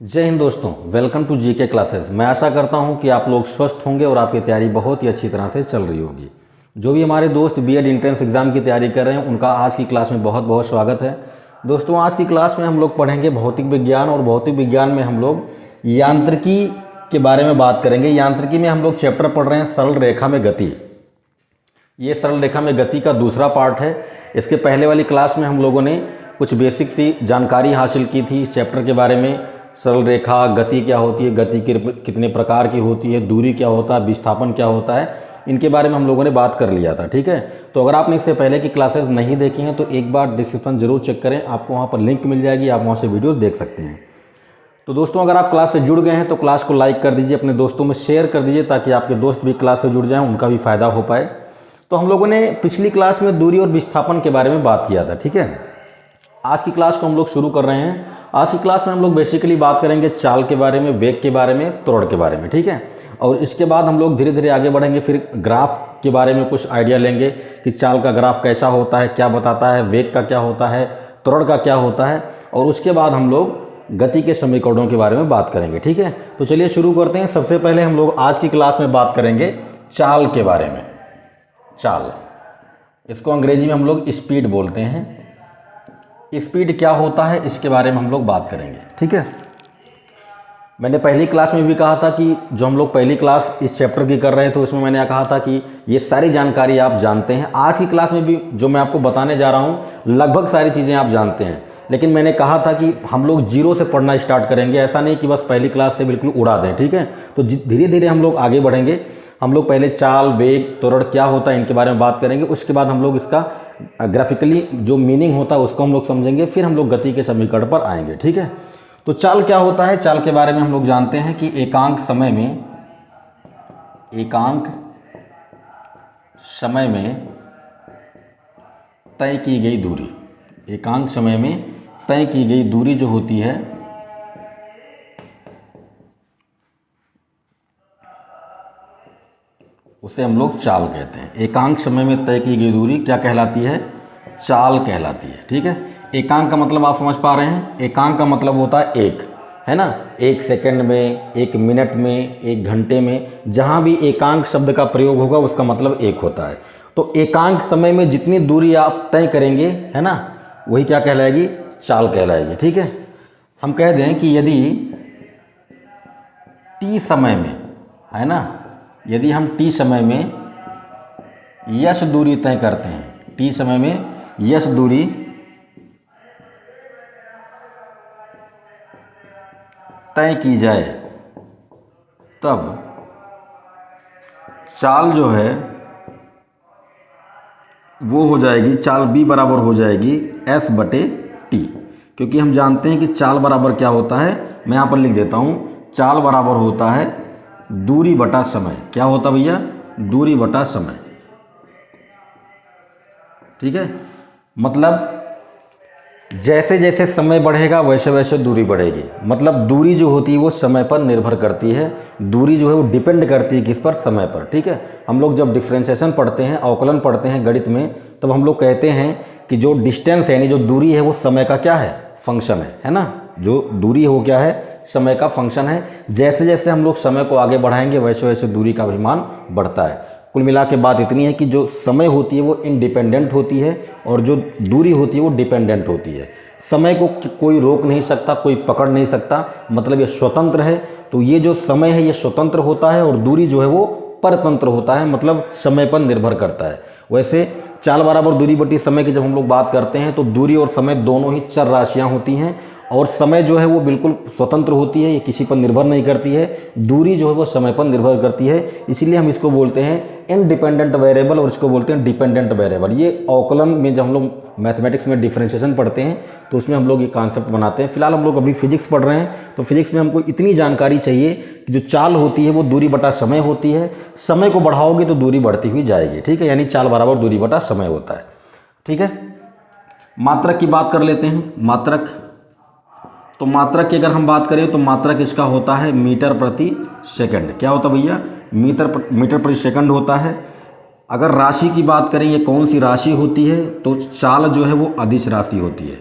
जय हिंद दोस्तों, welcome to GK classes. मैं आशा करता हूं कि आप लोग स्वस्थ होंगे और आपकी तैयारी बहुत ही अच्छी तरह से चल रही होगी। जो भी हमारे दोस्त बीएड एंट्रेंस एग्जाम की तैयारी कर रहे हैं उनका आज की क्लास में बहुत बहुत स्वागत है। दोस्तों, आज की क्लास में हम लोग पढ़ेंगे भौतिक विज्ञान और भौतिक विज्ञान में हम लोग यांत्रिकी के बारे में बात करेंगे। यांत्रिकी में हम लोग चैप्टर पढ़ रहे हैं सरल रेखा में गति। ये सरल रेखा में गति का दूसरा पार्ट है। इसके पहले वाली क्लास में हम लोगों ने कुछ बेसिक सी जानकारी हासिल की थी इस चैप्टर के बारे में। सरल रेखा, गति क्या होती है, गति कितने प्रकार की होती है, दूरी क्या होता है, विस्थापन क्या होता है, इनके बारे में हम लोगों ने बात कर लिया था। ठीक है, तो अगर आपने इससे पहले की क्लासेस नहीं देखी हैं तो एक बार डिस्क्रिप्शन जरूर चेक करें, आपको वहाँ पर लिंक मिल जाएगी, आप वहाँ से वीडियो देख सकते हैं। तो दोस्तों, अगर आप क्लास से जुड़ गए हैं तो क्लास को लाइक कर दीजिए, अपने दोस्तों में शेयर कर दीजिए ताकि आपके दोस्त भी क्लास से जुड़ जाएँ, उनका भी फ़ायदा हो पाए। तो हम लोगों ने पिछली क्लास में दूरी और विस्थापन के बारे में बात किया था। ठीक है, आज की क्लास को हम लोग शुरू कर रहे हैं। आज की क्लास में हम लोग बेसिकली बात करेंगे चाल के बारे में, वेग के बारे में, त्वरण के बारे में। ठीक है, और इसके बाद हम लोग धीरे धीरे आगे बढ़ेंगे, फिर ग्राफ के बारे में कुछ आइडिया लेंगे कि चाल का ग्राफ कैसा होता है, क्या बताता है, वेग का क्या होता है, त्वरण का क्या होता है, और उसके बाद हम लोग गति के समीकरणों के बारे में बात करेंगे। ठीक है, तो चलिए शुरू करते हैं। सबसे पहले हम लोग आज की क्लास में बात करेंगे चाल के बारे में। चाल, इसको अंग्रेजी में हम लोग स्पीड बोलते हैं। स्पीड क्या होता है इसके बारे में हम लोग बात करेंगे। ठीक है, मैंने पहली क्लास में भी कहा था कि जो हम लोग पहली क्लास इस चैप्टर की कर रहे थे उसमें मैंने कहा था कि ये सारी जानकारी आप जानते हैं। आज की क्लास में भी जो मैं आपको बताने जा रहा हूँ लगभग सारी चीज़ें आप जानते हैं, लेकिन मैंने कहा था कि हम लोग जीरो से पढ़ना स्टार्ट करेंगे। ऐसा नहीं कि बस पहली क्लास से बिल्कुल उड़ा दें। ठीक है, तो धीरे धीरे हम लोग आगे बढ़ेंगे। हम लोग पहले चाल, वेग, त्वरण क्या होता है इनके बारे में बात करेंगे। उसके बाद हम लोग इसका ग्राफिकली जो मीनिंग होता है उसको हम लोग समझेंगे, फिर हम लोग गति के समीकरण पर आएंगे। ठीक है, तो चाल क्या होता है, चाल के बारे में हम लोग जानते हैं कि एकांक समय में तय की गई दूरी, एकांक समय में तय की गई दूरी जो होती है उसे हम लोग चाल कहते हैं। एकांक समय में तय की गई दूरी क्या कहलाती है? चाल कहलाती है। ठीक है, एकांक का मतलब आप समझ पा रहे हैं। एकांक का मतलब होता है एक, है ना, 1 सेकंड में, 1 मिनट में, 1 घंटे में, जहाँ भी एकांक शब्द का प्रयोग होगा उसका मतलब एक होता है। तो एकांक समय में जितनी दूरी आप तय करेंगे, है ना, वही क्या कहलाएगी? चाल कहलाएगी। ठीक है, हम कह दें कि यदि टी समय में, है ना, यदि हम टी समय में यश दूरी तय करते हैं, टी समय में यश दूरी तय की जाए, तब चाल जो है वो हो जाएगी, चाल B बराबर हो जाएगी S/T। क्योंकि हम जानते हैं कि चाल बराबर क्या होता है, मैं यहाँ पर लिख देता हूँ। चाल बराबर होता है दूरी बटा समय। क्या होता भैया? दूरी बटा समय। ठीक है, मतलब जैसे जैसे समय बढ़ेगा वैसे वैसे दूरी बढ़ेगी। मतलब दूरी जो होती है वो समय पर निर्भर करती है। दूरी जो है वो डिपेंड करती है किस पर? समय पर। ठीक है, हम लोग जब डिफरेंशिएशन पढ़ते हैं, अवकलन पढ़ते हैं गणित में, तब हम लोग कहते हैं कि जो डिस्टेंस है, यानी जो दूरी है, वो समय का क्या है? फंक्शन है ना। जो दूरी हो क्या है? समय का फंक्शन है। जैसे जैसे हम लोग समय को आगे बढ़ाएंगे वैसे वैसे दूरी का भी मान बढ़ता है। कुल मिला के बात इतनी है कि जो समय होती है वो इंडिपेंडेंट होती है और जो दूरी होती है वो डिपेंडेंट होती है। समय को कोई रोक नहीं सकता, कोई पकड़ नहीं सकता, मतलब ये स्वतंत्र है। तो ये जो समय है ये स्वतंत्र होता है और दूरी जो है वो परतंत्र होता है, मतलब समय पर निर्भर करता है। वैसे चाल बराबर दूरी बटी समय की जब हम लोग बात करते हैं तो दूरी और समय दोनों ही चर राशियाँ होती हैं और समय जो है वो बिल्कुल स्वतंत्र होती है, ये किसी पर निर्भर नहीं करती है। दूरी जो है वो समय पर निर्भर करती है, इसीलिए हम इसको बोलते हैं इंडिपेंडेंट वेरिएबल और इसको बोलते हैं डिपेंडेंट वेरिएबल। ये अवकलन में जब हम लोग मैथमेटिक्स में डिफरेंशिएशन पढ़ते हैं तो उसमें हम लोग ये कॉन्सेप्ट बनाते हैं। फिलहाल हम लोग अभी फिजिक्स पढ़ रहे हैं, तो फिजिक्स में हमको इतनी जानकारी चाहिए कि जो चाल होती है वो दूरी बटा समय होती है। समय को बढ़ाओगे तो दूरी बढ़ती हुई जाएगी। ठीक है, यानी चाल बराबर दूरी बटा समय होता है। ठीक है, मात्रक की बात कर लेते हैं। मात्रक, तो मात्रक की अगर हम बात करें तो मात्रक इसका होता है मीटर प्रति सेकंड। क्या होता भैया? मीटर प्रति सेकंड होता है। अगर राशि की बात करें, ये कौन सी राशि होती है? तो चाल जो है वो अदिश राशि होती है।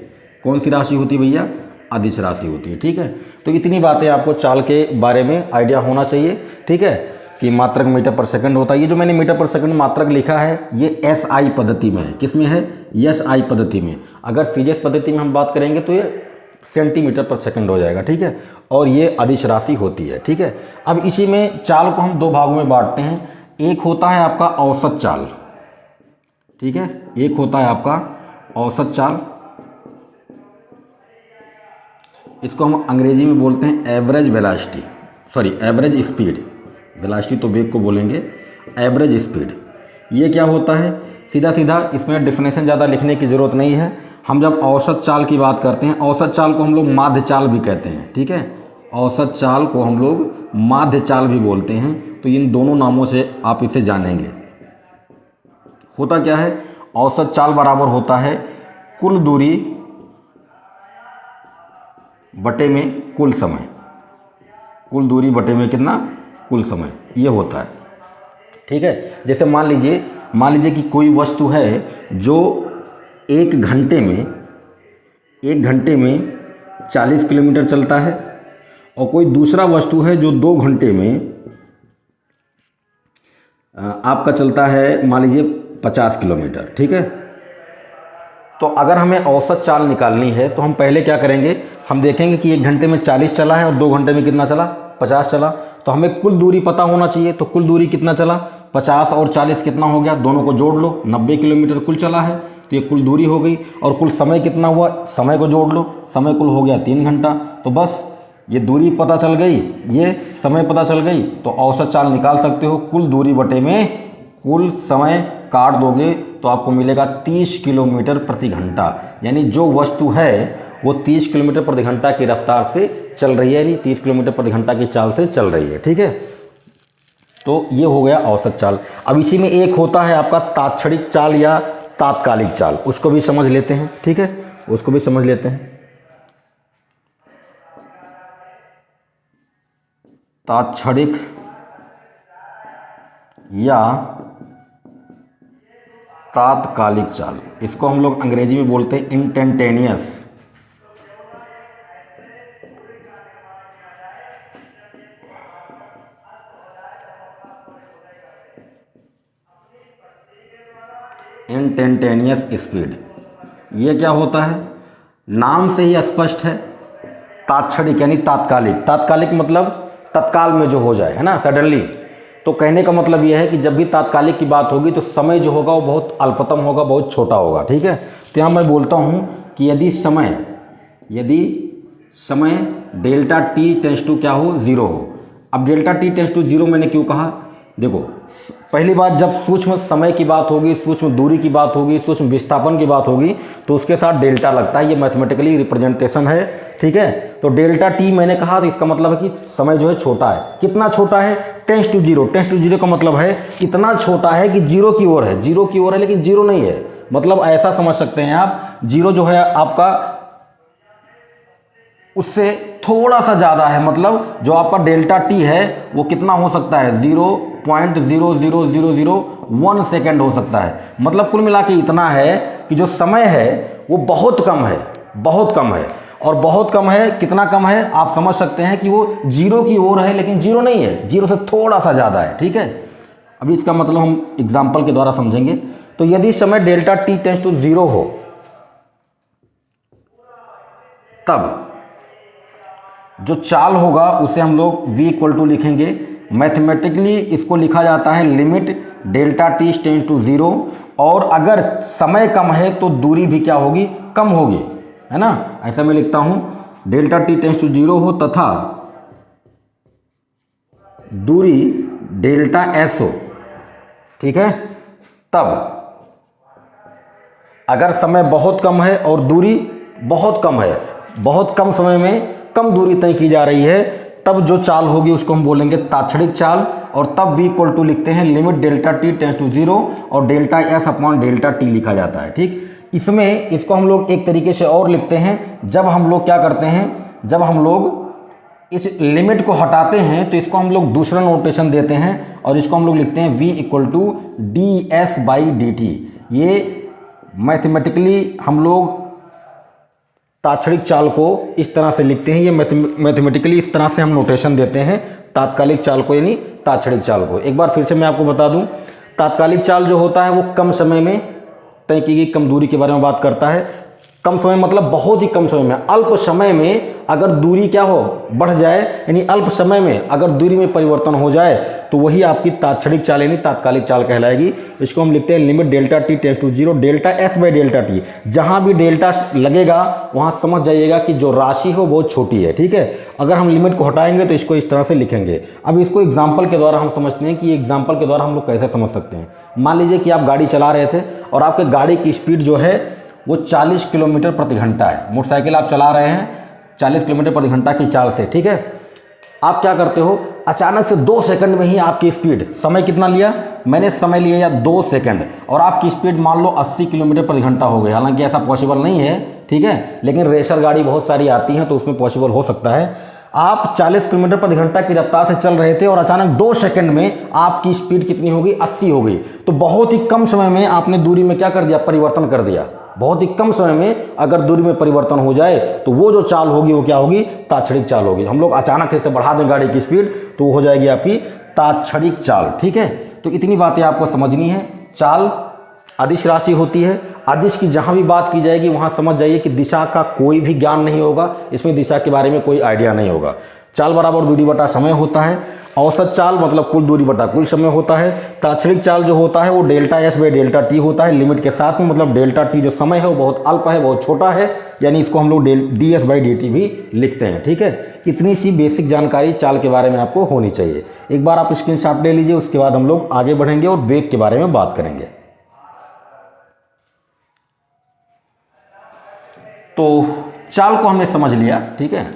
कौन सी राशि होती है भैया? अदिश राशि होती है। ठीक है, तो इतनी बातें आपको चाल के बारे में आइडिया होना चाहिए। ठीक है, कि मात्रक मीटर पर सेकंड होता है। ये जो मैंने मीटर पर सेकंड मात्रक लिखा है ये SI पद्धति में है। किस में है? SI पद्धति में। अगर CGS पद्धति में हम बात करेंगे तो ये सेंटीमीटर पर सेकंड हो जाएगा। ठीक है, और ये अदिश राशि होती है। ठीक है, अब इसी में चाल को हम दो भागों में बांटते हैं। एक होता है आपका औसत चाल। ठीक है, एक होता है आपका औसत चाल, इसको हम अंग्रेजी में बोलते हैं average velocity, sorry average speed. Velocity तो वेग को बोलेंगे, एवरेज स्पीड। ये क्या होता है? सीधा सीधा इसमें डेफिनेशन ज़्यादा लिखने की ज़रूरत नहीं है। हम जब औसत चाल की बात करते हैं, औसत चाल को हम लोग माध्य चाल भी कहते हैं। ठीक है, औसत चाल को हम लोग माध्य चाल भी बोलते हैं। तो इन दोनों नामों से आप इसे जानेंगे। होता क्या है? औसत चाल बराबर होता है कुल दूरी बटे में कुल समय। कुल दूरी बटे में कितना? कुल समय, ये होता है। ठीक है, जैसे मान लीजिए कि कोई वस्तु है जो एक घंटे में 40 किलोमीटर चलता है, और कोई दूसरा वस्तु है जो 2 घंटे में आपका चलता है मान लीजिए 50 किलोमीटर। ठीक है, तो अगर हमें औसत चाल निकालनी है तो हम पहले क्या करेंगे? हम देखेंगे कि 1 घंटे में 40 चला है और 2 घंटे में कितना चला? 50 चला। तो हमें कुल दूरी पता होना चाहिए। तो कुल दूरी कितना चला? 50 और 40 कितना हो गया? दोनों को जोड़ लो, 90 किलोमीटर कुल चला है। तो ये कुल दूरी हो गई। और कुल समय कितना हुआ? समय को जोड़ लो, समय कुल हो गया 3 घंटा। तो बस ये दूरी पता चल गई, ये समय पता चल गई। तो औसत चाल निकाल सकते हो। कुल दूरी बटे में कुल समय काट दोगे तो आपको मिलेगा 30 किलोमीटर प्रति घंटा। यानी जो वस्तु है वो 30 किलोमीटर प्रति घंटा की रफ्तार से चल रही है, यानी 30 किलोमीटर प्रति घंटा की चाल से चल रही है। ठीक है, तो ये हो गया औसत चाल। अब इसी में एक होता है आपका तात्क्षणिक चाल या तात्कालिक चाल, उसको भी समझ लेते हैं। ठीक है, उसको भी समझ लेते हैं। तात्क्षणिक या तात्कालिक चाल, इसको हम लोग अंग्रेजी में बोलते हैं इंस्टेंटेनियस। Instantaneous speed. ये क्या होता है? नाम से ही स्पष्ट है। तात्क्षणिक यानी तात्कालिक। तात्कालिक मतलब तत्काल में जो हो जाए, है ना, सडनली। तो कहने का मतलब यह है कि जब भी तात्कालिक की बात होगी तो समय जो होगा वो बहुत अल्पतम होगा, बहुत छोटा होगा। ठीक है, तो यहाँ मैं बोलता हूँ कि यदि समय डेल्टा टी टेंस टू क्या हो? 0 हो। अब डेल्टा टी टेंस टू 0 मैंने क्यों कहा? देखो, पहली बात, जब सूक्ष्म समय की बात होगी, सूक्ष्म दूरी की बात होगी, सूक्ष्म विस्थापन की बात होगी तो उसके साथ डेल्टा लगता है। ये मैथमेटिकली रिप्रेजेंटेशन है। ठीक है, तो डेल्टा टी मैंने कहा तो इसका मतलब है कि समय जो है छोटा है। कितना छोटा है? Tense to 0। टेंस टू 0 का मतलब है इतना छोटा है कि 0 की ओर है। 0 की ओर है लेकिन 0 नहीं है। मतलब ऐसा समझ सकते हैं आप, 0 जो है आपका उससे थोड़ा सा ज़्यादा है। मतलब जो आपका डेल्टा टी है वो कितना हो सकता है? 0.00001 सेकेंड हो सकता है। मतलब कुल मिला के इतना है कि जो समय है वो बहुत कम है, बहुत कम है। और बहुत कम है, कितना कम है? आप समझ सकते हैं कि वो 0 की ओर है लेकिन 0 नहीं है, 0 से थोड़ा सा ज़्यादा है। ठीक है, अभी इसका मतलब हम एग्जाम्पल के द्वारा समझेंगे। तो यदि समय डेल्टा टी टेंस टू 0 हो तब जो चाल होगा उसे हम लोग v इक्वल टू लिखेंगे। मैथमेटिकली इसको लिखा जाता है limit delta T tends to 0। और अगर समय कम है तो दूरी भी क्या होगी? कम होगी, है ना। ऐसा मैं लिखता हूं, डेल्टा टी टेंस टू 0 हो तथा दूरी डेल्टा एस हो। ठीक है, तब अगर समय बहुत कम है और दूरी बहुत कम है, बहुत कम समय में कम दूरी तय की जा रही है, तब जो चाल होगी उसको हम बोलेंगे तात्क्षणिक चाल। और तब v इक्वल टू लिखते हैं limit delta T tends to 0 और delta S upon delta t लिखा जाता है। ठीक, इसमें इसको हम लोग एक तरीके से और लिखते हैं। जब हम लोग क्या करते हैं, जब हम लोग इस लिमिट को हटाते हैं तो इसको हम लोग दूसरा नोटेशन देते हैं और इसको हम लोग लिखते हैं v equal to d s by d t. ये मैथमेटिकली हम लोग तात्क्षणिक चाल को इस तरह से लिखते हैं। ये मैथमेटिकली इस तरह से हम नोटेशन देते हैं तात्कालिक चाल को यानी तात्क्षणिक चाल को। एक बार फिर से मैं आपको बता दूं, तात्कालिक चाल जो होता है वो कम समय में तय की गई कम दूरी के बारे में बात करता है। कम समय मतलब बहुत ही कम समय में, अल्प समय में अगर दूरी क्या हो बढ़ जाए, यानी अल्प समय में अगर दूरी में परिवर्तन हो जाए तो वही आपकी तात्क्षणिक चाल यानी तात्कालिक चाल कहलाएगी। इसको हम लिखते हैं limit delta T tends to 0 delta S by delta T. जहाँ भी डेल्टा लगेगा वहाँ समझ जाइएगा कि जो राशि हो बहुत छोटी है, ठीक है। अगर हम लिमिट को हटाएंगे तो इसको इस तरह से लिखेंगे। अब इसको एग्जाम्पल के द्वारा हम समझते हैं कि एग्जाम्पल के द्वारा हम लोग कैसे समझ सकते हैं। मान लीजिए कि आप गाड़ी चला रहे थे और आपके गाड़ी की स्पीड जो है वो 40 किलोमीटर प्रति घंटा है। मोटरसाइकिल आप चला रहे हैं 40 किलोमीटर प्रति घंटा की चाल से, ठीक है। आप क्या करते हो, अचानक से 2 सेकंड में ही आपकी स्पीड, समय कितना लिया मैंने, समय लिया या 2 सेकंड, और आपकी स्पीड मान लो 80 किलोमीटर प्रति घंटा हो गई। हालांकि ऐसा पॉसिबल नहीं है, ठीक है, लेकिन रेसर गाड़ी बहुत सारी आती हैं तो उसमें पॉसिबल हो सकता है। आप 40 किलोमीटर प्रति घंटा की रफ्तार से चल रहे थे और अचानक 2 सेकंड में आपकी स्पीड कितनी हो गई, 80 हो गई। तो बहुत ही कम समय में आपने दूरी में क्या कर दिया, परिवर्तन कर दिया। बहुत ही कम समय में अगर दूरी में परिवर्तन हो जाए तो वो जो चाल होगी वो क्या होगी, तात्क्षणिक चाल होगी। हम लोग अचानक से बढ़ा दें गाड़ी की स्पीड तो वो हो जाएगी आपकी तात्क्षणिक चाल, ठीक है। तो इतनी बातें आपको समझनी है। चाल अदिश राशि होती है। अदिश की जहाँ भी बात की जाएगी वहाँ समझ जाइए कि दिशा का कोई भी ज्ञान नहीं होगा, इसमें दिशा के बारे में कोई आइडिया नहीं होगा। चाल बराबर दूरी बटा समय होता है। औसत चाल मतलब कुल दूरी बटा कुल समय होता है। तात्क्षणिक चाल जो होता है वो delta S by delta T होता है, लिमिट के साथ में, मतलब डेल्टा टी जो समय है वो बहुत अल्प है, बहुत छोटा है, यानी इसको हम लोग D s by d T भी लिखते हैं, ठीक है। इतनी सी बेसिक जानकारी चाल के बारे में आपको होनी चाहिए। एक बार आप स्क्रीनशॉट ले लीजिए, उसके बाद हम लोग आगे बढ़ेंगे और वेग के बारे में बात करेंगे। तो चाल को हमने समझ लिया, ठीक है,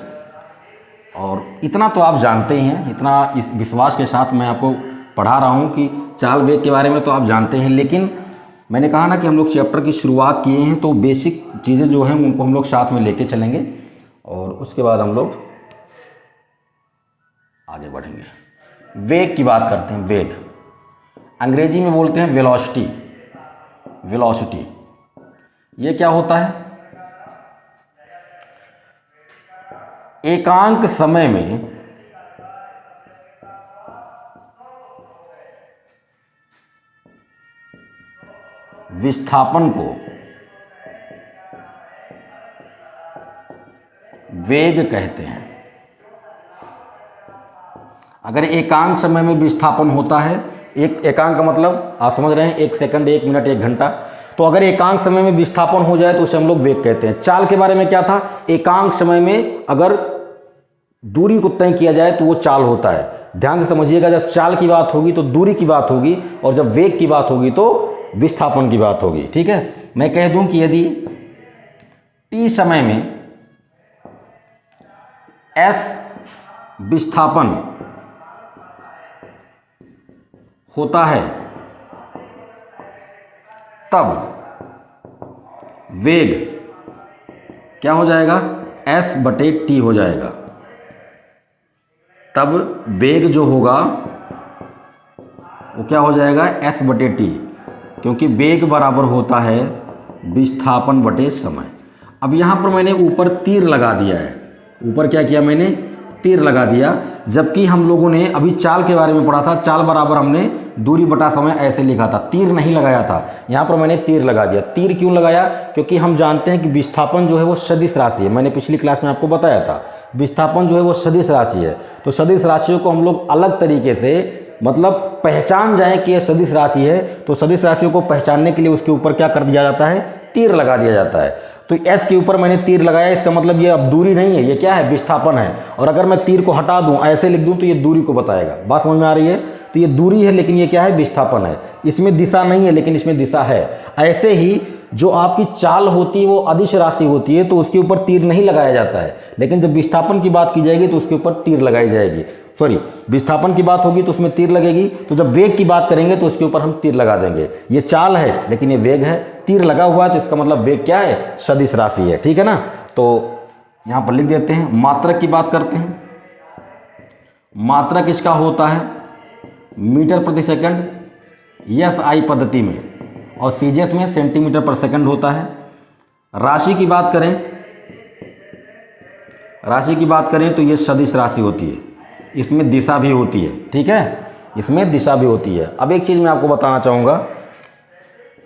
और इतना तो आप जानते ही हैं, इतना इस विश्वास के साथ मैं आपको पढ़ा रहा हूँ कि चाल वेग के बारे में तो आप जानते हैं। लेकिन मैंने कहा ना कि हम लोग चैप्टर की शुरुआत किए हैं तो बेसिक चीज़ें जो हैं उनको हम लोग साथ में लेके चलेंगे और उसके बाद हम लोग आगे बढ़ेंगे। वेग की बात करते हैं। वेग अंग्रेजी में बोलते हैं वेलोसिटी। वेलोसिटी ये क्या होता है, एकांक समय में विस्थापन को वेग कहते हैं। अगर एकांक समय में विस्थापन होता है, एक एकांक मतलब आप समझ रहे हैं 1 सेकंड, 1 मिनट, 1 घंटा, तो अगर एकांक समय में विस्थापन हो जाए तो उसे हम लोग वेग कहते हैं। चाल के बारे में क्या था, एकांक समय में अगर दूरी को तय किया जाए तो वो चाल होता है। ध्यान से समझिएगा, जब चाल की बात होगी तो दूरी की बात होगी और जब वेग की बात होगी तो विस्थापन की बात होगी, ठीक है। मैं कह दूं कि यदि t समय में s विस्थापन होता है तब वेग क्या हो जाएगा, s बटे t हो जाएगा। तब वेग जो होगा वो क्या हो जाएगा, s बटे टी, क्योंकि वेग बराबर होता है विस्थापन बटे समय। अब यहाँ पर मैंने ऊपर तीर लगा दिया है, ऊपर क्या किया मैंने, तीर लगा दिया, जबकि हम लोगों ने अभी चाल के बारे में पढ़ा था, चाल बराबर हमने दूरी बटा समय ऐसे लिखा था, तीर नहीं लगाया था। यहाँ पर मैंने तीर लगा दिया। तीर क्यों लगाया, क्योंकि हम जानते हैं कि विस्थापन जो है वो सदिश राशि है। मैंने पिछली क्लास में आपको बताया था विस्थापन जो है वो सदिश राशि है। तो सदिश राशियों को हम लोग अलग तरीके से मतलब पहचान जाएं कि यह सदिश राशि है, तो सदिश राशियों को पहचानने के लिए उसके ऊपर क्या कर दिया जाता है, तीर लगा दिया जाता है। तो s के ऊपर मैंने तीर लगाया, इसका मतलब ये अब दूरी नहीं है, ये क्या है, विस्थापन है। और अगर मैं तीर को हटा दूं, ऐसे लिख दूं, तो ये दूरी को बताएगा। बात समझ में आ रही है। तो ये दूरी है लेकिन ये क्या है, विस्थापन है। इसमें दिशा नहीं है लेकिन इसमें दिशा है। ऐसे ही जो आपकी चाल होती है वो अदिश राशि होती है, तो उसके ऊपर तीर नहीं लगाया जाता है, लेकिन जब विस्थापन की बात की जाएगी तो उसके ऊपर तीर लगाई जाएगी। सॉरी, विस्थापन की बात होगी तो उसमें तीर लगेगी, तो जब वेग की बात करेंगे तो उसके ऊपर हम तीर लगा देंगे। ये चाल है लेकिन ये वेग है, तीर लगा हुआ है तो इसका मतलब वेग क्या है, सदिश राशि है, ठीक है ना। तो यहाँ पर लिख देते हैं। मात्रक की बात करते हैं। मात्रक इसका होता है मीटर प्रति सेकंड SI पद्धति में, और सीजीएस में सेंटीमीटर पर सेकंड होता है। राशि की बात करें राशि की बात करें तो ये सदिश राशि होती है, इसमें दिशा भी होती है, ठीक है, इसमें दिशा भी होती है। अब एक चीज़ मैं आपको बताना चाहूँगा,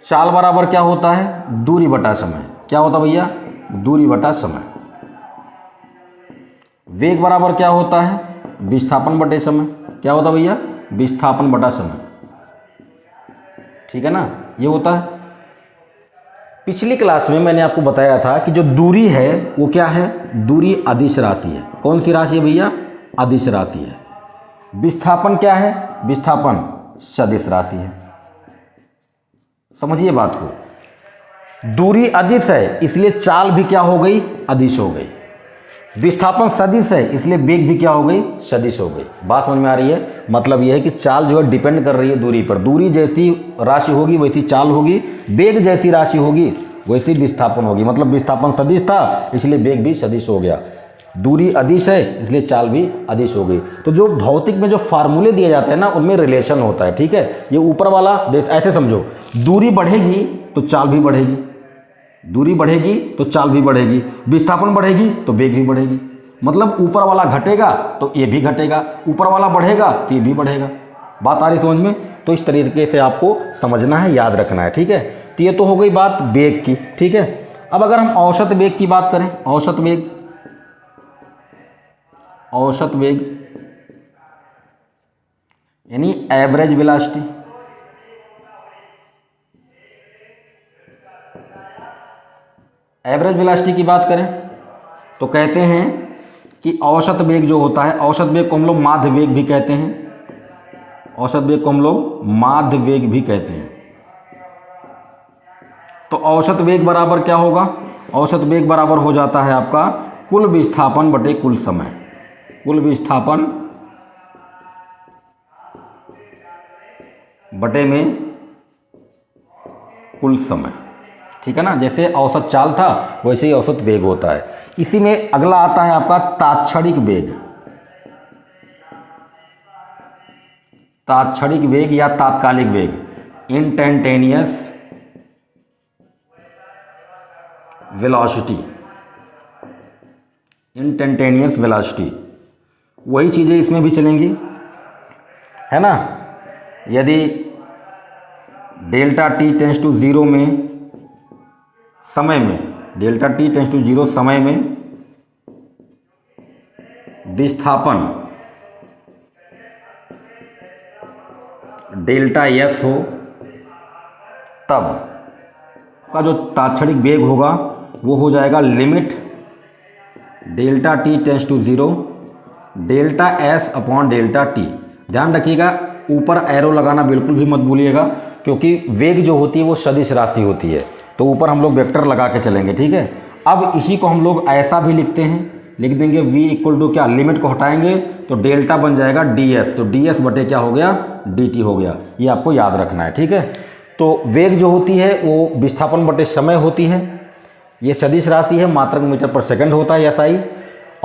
चाल बराबर क्या होता है, दूरी बटा समय। क्या होता भैया, दूरी बटा समय। वेग बराबर क्या होता है, विस्थापन बटे समय। क्या होता भैया, विस्थापन बटा समय, ठीक है ना, ये होता है। पिछली क्लास में मैंने आपको बताया था कि जो दूरी है वो क्या है, दूरी अदिश राशि है। कौन सी राशि है भैया, अदिश राशि है। विस्थापन क्या है, विस्थापन सदिश राशि है। समझिए बात को, दूरी अदिश है इसलिए चाल भी क्या हो गई, अदिश हो गई। विस्थापन सदिश है इसलिए वेग भी क्या हो गई, सदिश हो गई। बात समझ में आ रही है। मतलब यह है कि चाल जो है डिपेंड कर रही है दूरी पर। दूरी जैसी राशि होगी वैसी चाल होगी, वेग जैसी राशि होगी वैसी विस्थापन होगी। मतलब विस्थापन सदिश था इसलिए वेग भी सदिश हो गया। दूरी अदिश है इसलिए चाल भी अदिश हो गई। तो जो भौतिक में जो फार्मूले दिए जाते हैं ना, उनमें रिलेशन होता है, ठीक है। ये ऊपर वाला ऐसे समझो, दूरी बढ़ेगी तो चाल भी बढ़ेगी, दूरी बढ़ेगी तो चाल भी बढ़ेगी, विस्थापन बढ़ेगी तो वेग भी बढ़ेगी। मतलब ऊपर वाला घटेगा तो ये भी घटेगा, ऊपर वाला बढ़ेगा तो ये भी बढ़ेगा। बात आ रही समझ में। तो इस तरीके से आपको समझना है, याद रखना है, ठीक है। तो ये तो हो गई बात वेग की, ठीक है। अब अगर हम औसत वेग की बात करें, औसत वेग, औसत वेग यानी एवरेज वेलोसिटी, एवरेज वेलोसिटी की बात करें तो कहते हैं कि औसत वेग जो होता है, औसत वेग को हम लोग माध्य वेग भी कहते हैं, औसत वेग को हम लोग माध्य वेग भी कहते हैं। तो औसत वेग बराबर क्या होगा, औसत वेग बराबर हो जाता है आपका कुल विस्थापन बटे कुल समय। कुल विस्थापन बटे में कुल समय, ठीक है ना। जैसे औसत चाल था वैसे ही औसत वेग होता है। इसी में अगला आता है आपका तात्क्षणिक वेग। तात्क्षणिक वेग या तात्कालिक वेग, इंस्टैंटेनियस वेलोसिटी, इंस्टैंटेनियस वेलोसिटी। वही चीज़ें इसमें भी चलेंगी, है ना। यदि delta T tends to zero में, समय में, delta T tends to zero समय में विस्थापन डेल्टा एस हो, तब का जो तात्क्षणिक वेग होगा वो हो जाएगा limit delta T tends to zero delta S upon delta T. ध्यान रखिएगा, ऊपर एरो लगाना बिल्कुल भी मत भूलिएगा, क्योंकि वेग जो होती है वो सदिश राशि होती है, तो ऊपर हम लोग वेक्टर लगा के चलेंगे, ठीक है। अब इसी को हम लोग ऐसा भी लिखते हैं, लिख देंगे v इक्वल टू क्या, लिमिट को हटाएंगे तो डेल्टा बन जाएगा ds, तो ds बटे क्या हो गया, dt हो गया। ये आपको याद रखना है, ठीक है। तो वेग जो होती है वो विस्थापन बटे समय होती है, ये सदिश राशि है, मात्रक मीटर पर सेकंड होता है SI।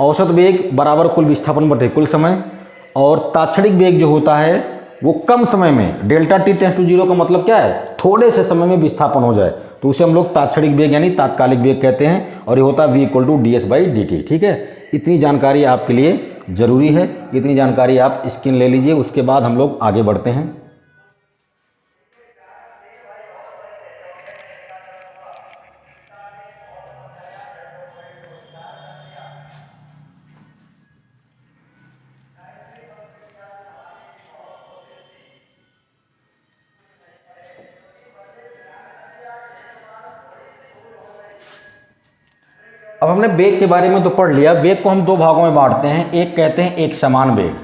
औसत वेग बराबर कुल विस्थापन बटे कुल समय, और तात्क्षणिक वेग जो होता है वो कम समय में, delta T tends to zero का मतलब क्या है, थोड़े से समय में विस्थापन हो जाए तो उसे हम लोग तात्क्षणिक वेग यानी तात्कालिक वेग कहते हैं, और ये होता है v इक्वल टू ds/dt, ठीक है। इतनी जानकारी आपके लिए ज़रूरी है, इतनी जानकारी आप स्क्रीन ले लीजिए, उसके बाद हम लोग आगे बढ़ते हैं। अब हमने वेग के बारे में तो पढ़ लिया। वेग को हम दो भागों में बांटते हैं, एक कहते हैं एक समान वेग,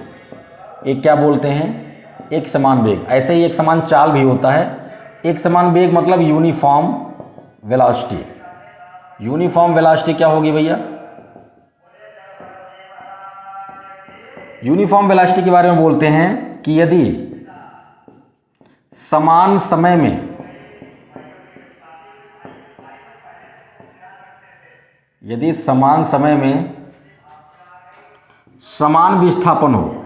एक क्या बोलते हैं, एक समान वेग। ऐसे ही एक समान चाल भी होता है। एक समान वेग मतलब यूनिफॉर्म वेलोसिटी। यूनिफॉर्म वेलोसिटी क्या होगी भैया, यूनिफॉर्म वेलोसिटी के बारे में बोलते हैं कि यदि समान समय में, यदि समान समय में समान विस्थापन हो,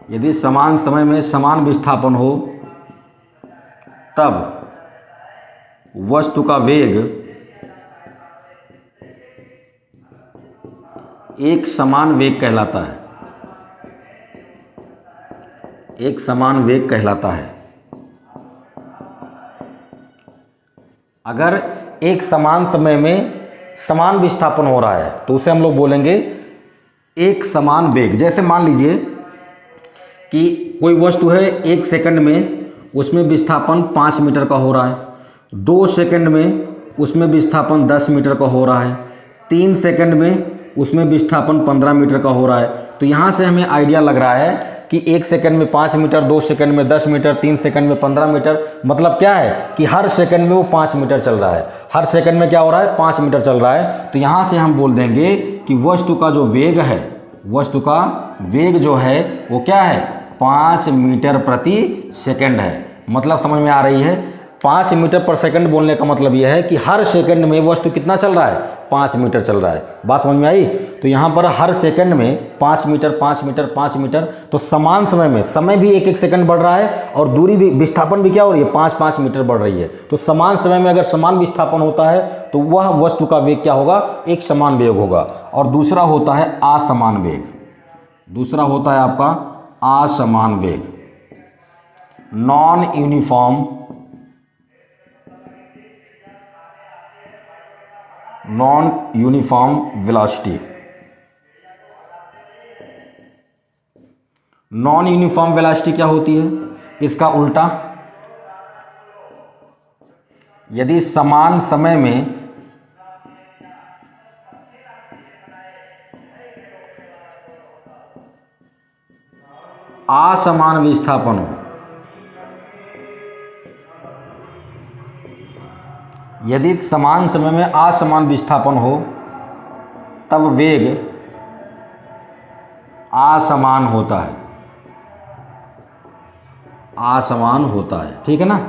यदि समान समय में समान विस्थापन हो, तब वस्तु का वेग एक समान वेग कहलाता है, एक समान वेग कहलाता है। अगर एक समान समय में समान विस्थापन हो रहा है तो उसे हम लोग बोलेंगे एक समान वेग। जैसे मान लीजिए कि कोई वस्तु है 1 सेकंड में उसमें विस्थापन 5 मीटर का हो रहा है, 2 सेकंड में उसमें विस्थापन 10 मीटर का हो रहा है, 3 सेकंड में उसमें विस्थापन 15 मीटर का हो रहा है। तो यहाँ से हमें आइडिया लग रहा है कि 1 सेकंड में 5 मीटर, 2 सेकंड में 10 मीटर, 3 सेकंड में 15 मीटर। मतलब क्या है कि हर सेकंड में वो 5 मीटर चल रहा है, हर सेकंड में क्या हो रहा है, 5 मीटर चल रहा है। तो यहाँ से हम बोल देंगे कि वस्तु का जो वेग है, वस्तु का वेग जो है वो क्या है, 5 मीटर प्रति सेकंड है। मतलब समझ में आ रही है, 5 मीटर पर सेकंड बोलने का मतलब यह है कि हर सेकंड में वस्तु कितना चल रहा है, 5 मीटर चल रहा है। बात समझ में आई। तो यहाँ पर हर सेकंड में 5 मीटर 5 मीटर 5 मीटर, तो समान समय में समय भी 1-1 सेकंड बढ़ रहा है और दूरी भी, विस्थापन भी क्या हो रही है, 5-5 मीटर बढ़ रही है। तो समान समय में अगर समान विस्थापन होता है तो वह वस्तु का वेग क्या होगा, एक समान वेग होगा। और दूसरा होता है असमान वेग, दूसरा होता है आपका असमान वेग, non uniform velocity. Non uniform velocity क्या होती है, इसका उल्टा, यदि समान समय में असमान विस्थापन हो, यदि समान समय में असमान विस्थापन हो तब वेग असमान होता है, असमान होता है। ठीक है ना।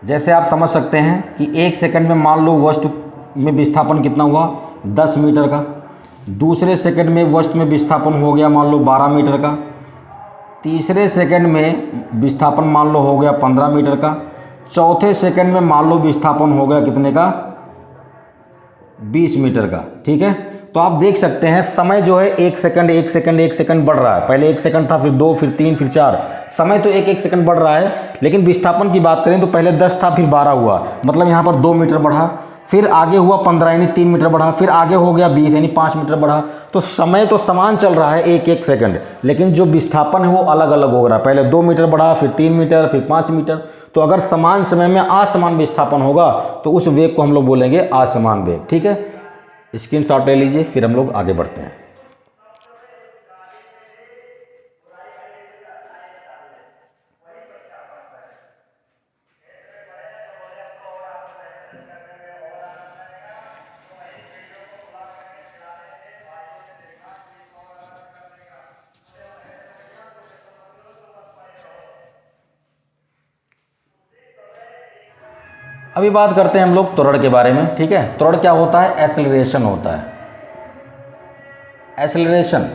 जैसे आप समझ सकते हैं कि 1 सेकंड में मान लो वस्तु में विस्थापन कितना हुआ, 10 मीटर का, दूसरे सेकंड में वस्तु में विस्थापन हो गया मान लो 12 मीटर का, तीसरे सेकंड में विस्थापन मान लो हो गया 15 मीटर का, चौथे सेकंड में मान लो विस्थापन हो गया कितने का, 20 मीटर का। ठीक है। तो आप देख सकते हैं समय जो है 1 सेकंड 1 सेकंड 1 सेकंड बढ़ रहा है। पहले 1 सेकंड था, फिर 2, फिर 3, फिर 4, समय तो 1-1 सेकंड बढ़ रहा है। लेकिन विस्थापन की बात करें तो पहले 10 था, फिर 12 हुआ, मतलब यहाँ पर 2 मीटर बढ़ा, फिर आगे हुआ 15 यानी 3 मीटर बढ़ा, फिर आगे हो गया 20 यानी 5 मीटर बढ़ा। तो समय तो समान चल रहा है 1-1 सेकंड, लेकिन जो विस्थापन है वो अलग अलग हो रहा है। पहले 2 मीटर बढ़ा, फिर 3 मीटर, फिर 5 मीटर। तो अगर समान समय में असमान विस्थापन होगा तो उस वेग को हम लोग बोलेंगे असमान वेग। ठीक है, स्क्रीनशॉट ले लीजिए, फिर हम लोग आगे बढ़ते हैं। अभी बात करते हैं हम लोग त्वरण के बारे में। ठीक है, त्वरण क्या होता है, एक्सेलरेशन होता है। एक्सेलरेशन,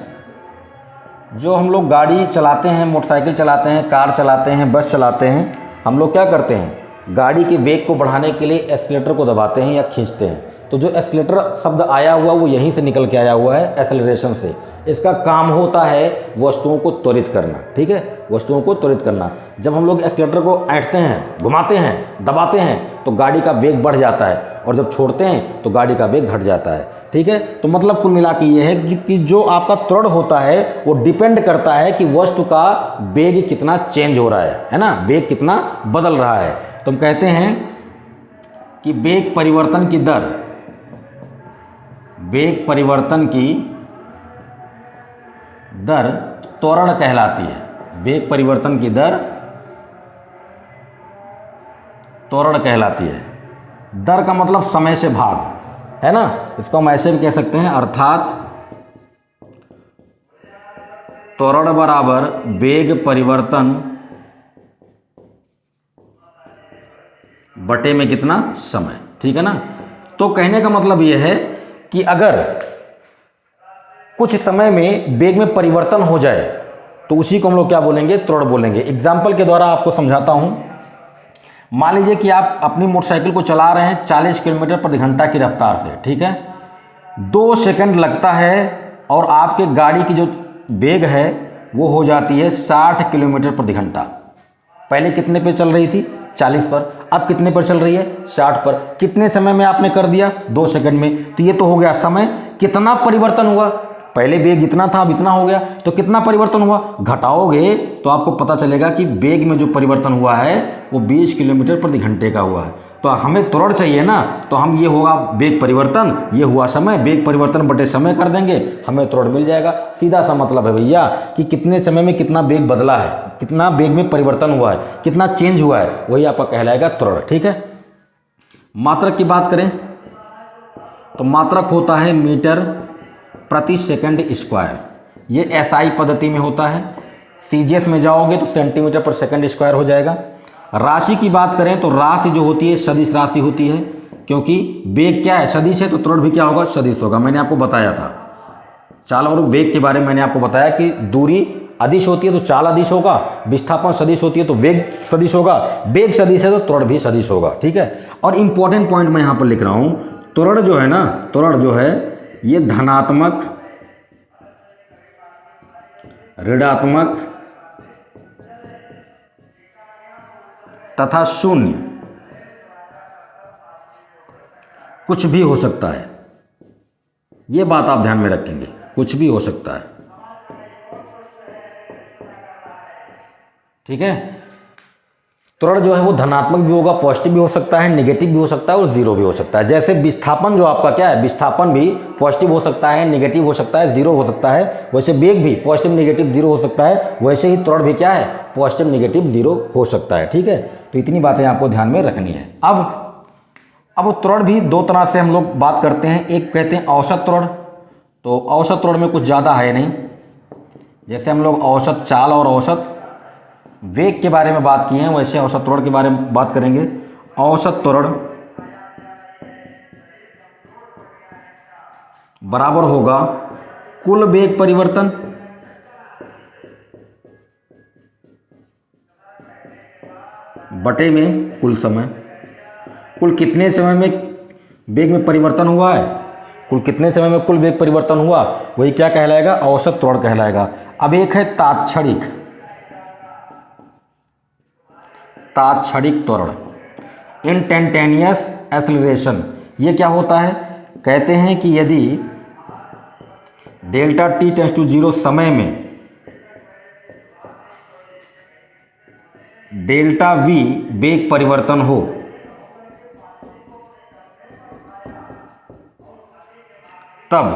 जो हम लोग गाड़ी चलाते हैं, मोटरसाइकिल चलाते हैं, कार चलाते हैं, बस चलाते हैं, हम लोग क्या करते हैं, गाड़ी के वेग को बढ़ाने के लिए एक्सीलरेटर को दबाते हैं या खींचते हैं। तो जो एक्सीलरेटर शब्द आया हुआ वो यहीं से निकल के आया हुआ है, एक्सेलरेशन से। इसका काम होता है वस्तुओं को त्वरित करना। ठीक है, वस्तुओं को त्वरित करना। जब हम लोग एक्सीलरेटर को ऐंठते हैं, घुमाते हैं, दबाते हैं तो गाड़ी का वेग बढ़ जाता है, और जब छोड़ते हैं तो गाड़ी का वेग घट जाता है। ठीक है, तो मतलब कुल मिला के ये है कि जो आपका त्वरण होता है वो डिपेंड करता है कि वस्तु का वेग कितना चेंज हो रहा है ना, वेग कितना बदल रहा है। तो हम कहते हैं कि वेग परिवर्तन की दर, वेग परिवर्तन की दर त्वरण कहलाती है। वेग परिवर्तन की दर त्वरण कहलाती है। दर का मतलब समय से भाग है ना, इसको हम ऐसे भी कह सकते हैं, अर्थात त्वरण बराबर वेग परिवर्तन बटे में कितना समय। ठीक है ना। तो कहने का मतलब यह है कि अगर कुछ समय में वेग में परिवर्तन हो जाए तो उसी को हम लोग क्या बोलेंगे, त्वरण बोलेंगे। एग्जाम्पल के द्वारा आपको समझाता हूं। मान लीजिए कि आप अपनी मोटरसाइकिल को चला रहे हैं 40 किलोमीटर प्रति घंटा की रफ्तार से। ठीक है, 2 सेकंड लगता है और आपके गाड़ी की जो वेग है वो हो जाती है 60 किलोमीटर प्रति घंटा। पहले कितने पे चल रही थी? 40 पर। अब कितने पर चल रही है? 60 पर। कितने समय में आपने कर दिया? 2 सेकंड में। तो ये तो हो गया समय। कितना परिवर्तन हुआ? पहले वेग इतना था, अब इतना हो गया, तो कितना परिवर्तन हुआ? घटाओगे तो आपको पता चलेगा कि वेग में जो परिवर्तन हुआ है वो 20 किलोमीटर प्रति घंटे का हुआ है। तो हमें त्वरण चाहिए ना, तो हम ये होगा वेग परिवर्तन, ये हुआ समय, वेग परिवर्तन बटे समय कर देंगे, हमें त्वरण मिल जाएगा। सीधा सा मतलब है भैया कि कितने समय में कितना वेग बदला है, कितना वेग में परिवर्तन हुआ है, कितना चेंज हुआ है, वही आपका कहलाएगा त्वरण। ठीक है। मात्रक की बात करें तो मात्रक होता है मीटर प्रति सेकंड स्क्वायर। ये एसआई पद्धति में होता है। सीजीएस में जाओगे तो सेंटीमीटर पर सेकंड स्क्वायर हो जाएगा। राशि की बात करें तो राशि जो होती है सदिश राशि होती है, क्योंकि वेग क्या है? सदिश है, तो त्वरण भी क्या होगा? सदिश होगा। मैंने आपको बताया था चाल और वेग के बारे में। मैंने आपको बताया कि दूरी अदिश होती है तो चाल अदिश होगा, विस्थापन सदिश होती है तो वेग सदिश होगा, वेग सदिश है तो त्वरण भी सदिश होगा। ठीक है। और इंपॉर्टेंट पॉइंट मैं यहाँ पर लिख रहा हूँ, त्वरण जो है ना, त्वरण जो है ये धनात्मक, ऋणात्मक तथा शून्य कुछ भी हो सकता है। ये बात आप ध्यान में रखेंगे, कुछ भी हो सकता है। ठीक है। त्वरण जो है वो धनात्मक भी होगा, पॉजिटिव भी हो सकता है, नेगेटिव भी हो सकता है और जीरो भी हो सकता है। जैसे विस्थापन जो आपका क्या है, विस्थापन भी पॉजिटिव हो सकता है, नेगेटिव हो सकता है, जीरो हो सकता है। वैसे वेग भी पॉजिटिव नेगेटिव जीरो हो सकता है, वैसे ही त्वरण भी क्या है, पॉजिटिव नेगेटिव जीरो हो सकता है। ठीक है। तो इतनी बातें आपको ध्यान में रखनी है। अब त्वरण भी 2 तरह से हम लोग बात करते हैं। एक कहते हैं औसत त्वरण। तो औसत त्वरण में कुछ ज़्यादा है नहीं। जैसे हम लोग औसत चाल और औसत वेग के बारे में बात किए हैं, वैसे औसत त्वरण के बारे में बात करेंगे। औसत त्वरण बराबर होगा कुल वेग परिवर्तन बटे में कुल समय। कुल कितने समय में वेग में परिवर्तन हुआ है, कुल कितने समय में कुल वेग परिवर्तन हुआ, वही क्या कहलाएगा? औसत त्वरण कहलाएगा। अब एक है तात्क्षणिक त्वरण, इंस्टेंटेनियस एक्सीलरेशन। ये क्या होता है? कहते हैं कि यदि डेल्टा टी टेंड्स टू 0 समय में डेल्टा वी वेग परिवर्तन हो तब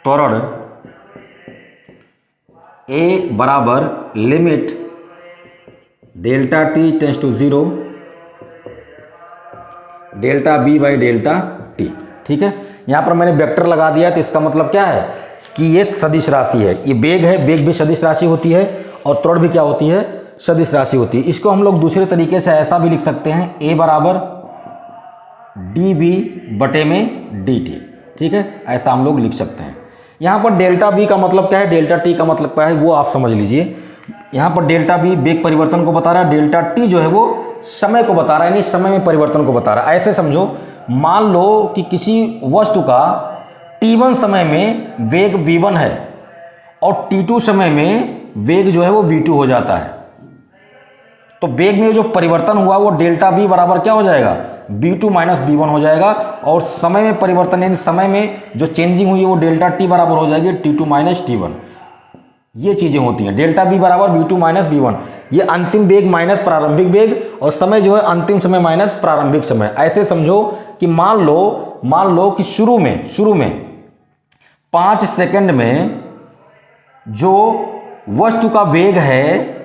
त्वरण ए बराबर limit delta T tends to 0 delta B by delta T. ठीक है। यहाँ पर मैंने वेक्टर लगा दिया, तो इसका मतलब क्या है कि ये सदिश राशि है। ये वेग है, वेग भी सदिश राशि होती है और त्वरण भी क्या होती है? सदिश राशि होती है। इसको हम लोग दूसरे तरीके से ऐसा भी लिख सकते हैं, ए बराबर डी बी बटे में डी टी। ठीक है, ऐसा हम लोग लिख सकते हैं। यहाँ पर डेल्टा बी का मतलब क्या है, डेल्टा टी का मतलब क्या है, वो आप समझ लीजिए। यहाँ पर डेल्टा बी वेग परिवर्तन को बता रहा है, डेल्टा टी जो है वो समय को बता रहा है, यानी समय में परिवर्तन को बता रहा है। ऐसे समझो, मान लो कि किसी वस्तु का t1 समय में वेग v1 है और t2 समय में वेग जो है वो v2 हो जाता है, तो वेग में जो परिवर्तन हुआ वो डेल्टा v बराबर क्या हो जाएगा? v2 माइनस v1 हो जाएगा। और समय में परिवर्तन यानी समय में जो चेंजिंग हुई है वो डेल्टा t बराबर हो जाएगी t2 माइनस t1। ये चीजें होती हैं। डेल्टा v बराबर v2 माइनस v1, ये अंतिम वेग माइनस प्रारंभिक वेग, और समय जो है अंतिम समय माइनस प्रारंभिक समय। ऐसे समझो कि मान लो कि शुरू में 5 सेकंड में जो वस्तु का वेग है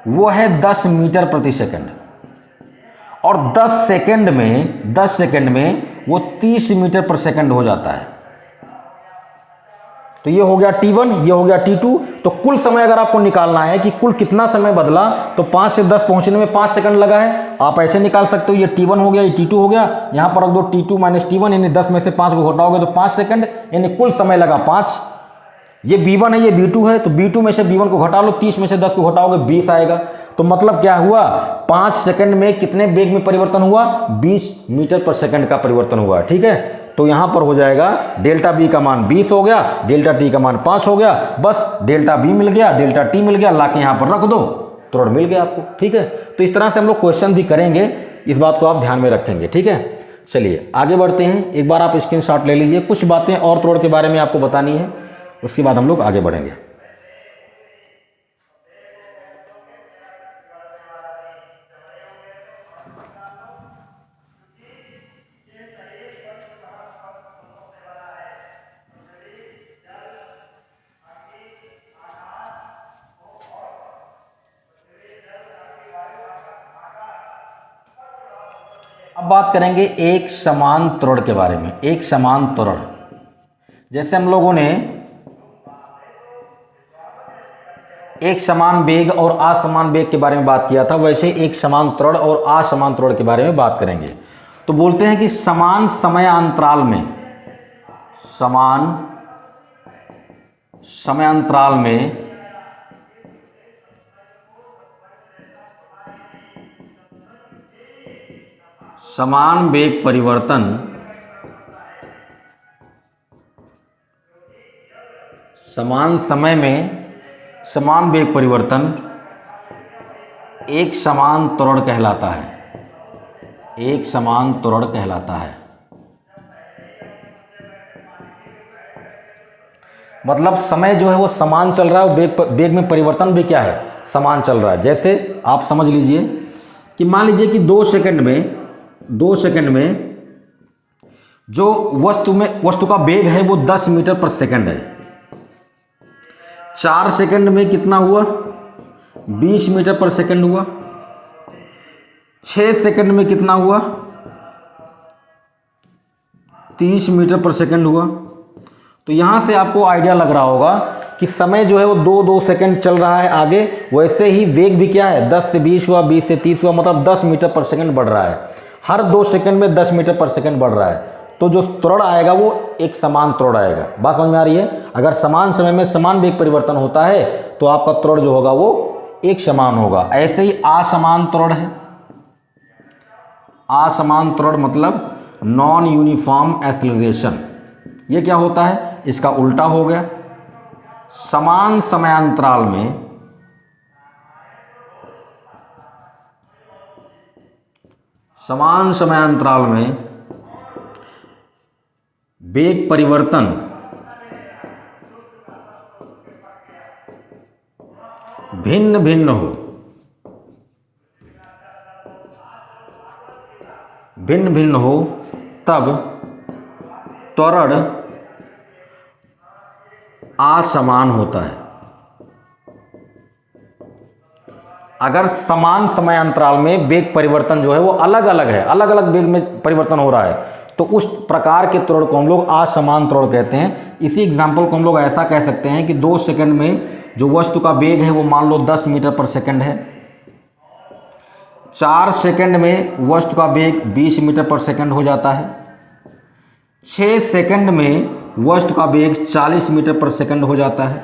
वो है 10 मीटर प्रति सेकंड, और 10 सेकंड में वो 30 मीटर पर सेकंड हो जाता है। तो ये हो गया t1, ये हो गया t2। तो कुल समय अगर आपको निकालना है कि कुल कितना समय बदला, तो 5 से 10 पहुंचने में 5 सेकंड लगा है। आप ऐसे निकाल सकते हो, ये t1 हो गया, ये t2 हो गया, यहाँ पर रख दो t2 माइनस t1, यानी 10 में से 5 को घटाओगे तो 5 सेकंड, यानी कुल समय लगा 5। ये b1 है, ये b2 है, तो b2 में से b1 को घटा लो, 30 में से 10 को घटाओगे 20 आएगा। तो मतलब क्या हुआ, 5 सेकंड में कितने वेग में परिवर्तन हुआ? 20 मीटर पर सेकंड का परिवर्तन हुआ। ठीक है, तो यहाँ पर हो जाएगा डेल्टा बी का मान 20 हो गया, डेल्टा टी का मान 5 हो गया, बस डेल्टा बी मिल गया, डेल्टा टी मिल गया, ला के यहाँ पर रख दो, त्वरण मिल गया आपको। ठीक है, तो इस तरह से हम लोग क्वेश्चन भी करेंगे, इस बात को आप ध्यान में रखेंगे। ठीक है, चलिए आगे बढ़ते हैं। एक बार आप स्क्रीनशॉट ले लीजिए, कुछ बातें और त्वरण के बारे में आपको बतानी है, उसके बाद हम लोग आगे बढ़ेंगे। अब बात करेंगे एक समान त्वरण के बारे में। एक समान त्वरण, जैसे हम लोगों ने एक समान वेग और असमान वेग के बारे में बात किया था, वैसे एक समान त्वरण और असमान त्वरण के बारे में बात करेंगे। तो बोलते हैं कि समान समय अंतराल में, समान समय अंतराल में समान वेग परिवर्तन समान समय में समान वेग परिवर्तन एक समान त्वरण कहलाता है। एक समान त्वरण कहलाता है। मतलब समय जो है वो समान चल रहा है, वेग में परिवर्तन भी क्या है, समान चल रहा है। जैसे आप समझ लीजिए कि मान लीजिए कि 2 सेकंड में जो वस्तु का वेग है वो 10 मीटर पर सेकंड है। 4 सेकंड में कितना हुआ, 20 मीटर पर सेकंड हुआ। 6 सेकंड में कितना हुआ, 30 मीटर पर सेकंड हुआ। तो यहाँ से आपको आइडिया लग रहा होगा कि समय जो है वो 2-2 सेकंड चल रहा है आगे, वैसे ही वेग भी क्या है, 10 से 20 हुआ, 20 से 30 हुआ, मतलब 10 मीटर पर सेकंड बढ़ रहा है। हर 2 सेकंड में 10 मीटर पर सेकंड बढ़ रहा है। तो जो त्वरण आएगा वो एक समान त्वरण आएगा। बात समझ में आ रही है? अगर समान समय में समान वेग परिवर्तन होता है तो आपका त्वरण जो होगा वो एक समान होगा। ऐसे ही असमान त्वरण है। असमान त्वरण मतलब नॉन यूनिफॉर्म एक्सेलरेशन। ये क्या होता है, इसका उल्टा हो गया। समान समयांतराल में समान समयांतराल में वेग परिवर्तन भिन्न भिन्न हो तब त्वरण असमान होता है। अगर समान समय अंतराल में वेग परिवर्तन जो है वो अलग अलग है, अलग अलग वेग में परिवर्तन हो रहा है, तो उस प्रकार के त्वरण को हम लोग असमान त्वरण कहते हैं। इसी एग्जाम्पल को हम लोग ऐसा कह सकते हैं कि 2 सेकंड में जो वस्तु का वेग है वो मान लो 10 मीटर पर सेकंड है। 4 सेकंड में वस्तु का वेग 20 मीटर पर सेकंड हो जाता है। 6 सेकंड में वस्तु का वेग 40 मीटर पर सेकंड हो जाता है।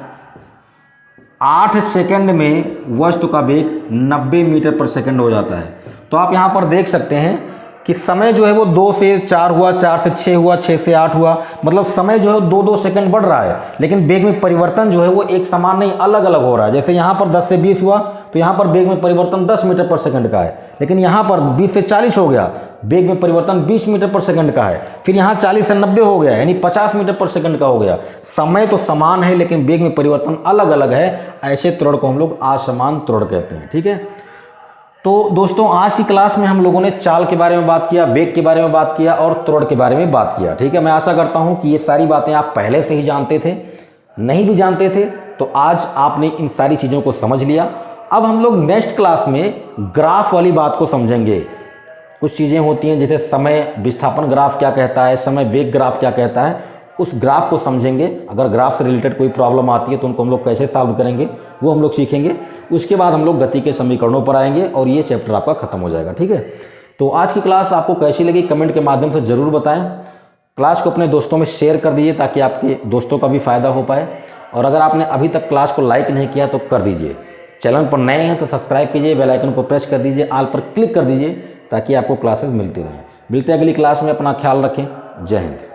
8 सेकंड में वस्तु का वेग 90 मीटर पर सेकंड हो जाता है। तो आप यहाँ पर देख सकते हैं कि समय जो है वो 2 से 4 हुआ, 4 से 6 हुआ, 6 से 8 हुआ, मतलब समय जो है 2-2 सेकंड बढ़ रहा है, लेकिन वेग में परिवर्तन जो है वो एक समान नहीं, अलग अलग हो रहा है। जैसे यहाँ पर 10 से 20 हुआ तो यहाँ पर वेग में परिवर्तन 10 मीटर पर सेकंड का है, लेकिन यहाँ पर 20 से 40 हो गया, वेग में परिवर्तन 20 मीटर पर सेकंड का है। फिर यहाँ 40 से 90 हो गया, यानी 50 मीटर पर सेकंड का हो गया। समय तो समान है लेकिन वेग में परिवर्तन अलग अलग है। ऐसे त्वरण को हम लोग असमान त्वरण कहते हैं। ठीक है, तो दोस्तों आज की क्लास में हम लोगों ने चाल के बारे में बात किया, वेग के बारे में बात किया और त्वरण के बारे में बात किया। ठीक है, मैं आशा करता हूं कि ये सारी बातें आप पहले से ही जानते थे। नहीं भी जानते थे तो आज आपने इन सारी चीज़ों को समझ लिया। अब हम लोग नेक्स्ट क्लास में ग्राफ वाली बात को समझेंगे। कुछ चीज़ें होती हैं जैसे समय विस्थापन ग्राफ क्या कहता है, समय वेग ग्राफ क्या कहता है, उस ग्राफ को समझेंगे। अगर ग्राफ से रिलेटेड कोई प्रॉब्लम आती है तो उनको हम लोग कैसे सॉल्व करेंगे वो हम लोग सीखेंगे। उसके बाद हम लोग गति के समीकरणों पर आएंगे और ये चैप्टर आपका खत्म हो जाएगा। ठीक है, तो आज की क्लास आपको कैसी लगी कमेंट के माध्यम से ज़रूर बताएं। क्लास को अपने दोस्तों में शेयर कर दीजिए ताकि आपके दोस्तों का भी फ़ायदा हो पाए। और अगर आपने अभी तक क्लास को लाइक नहीं किया तो कर दीजिए। चैनल पर नए हैं तो सब्सक्राइब कीजिए, बेल आइकन को प्रेस कर दीजिए, ऑल पर क्लिक कर दीजिए ताकि आपको क्लासेस मिलती रहें। मिलते हैं अगली क्लास में, अपना ख्याल रखें। जय हिंद।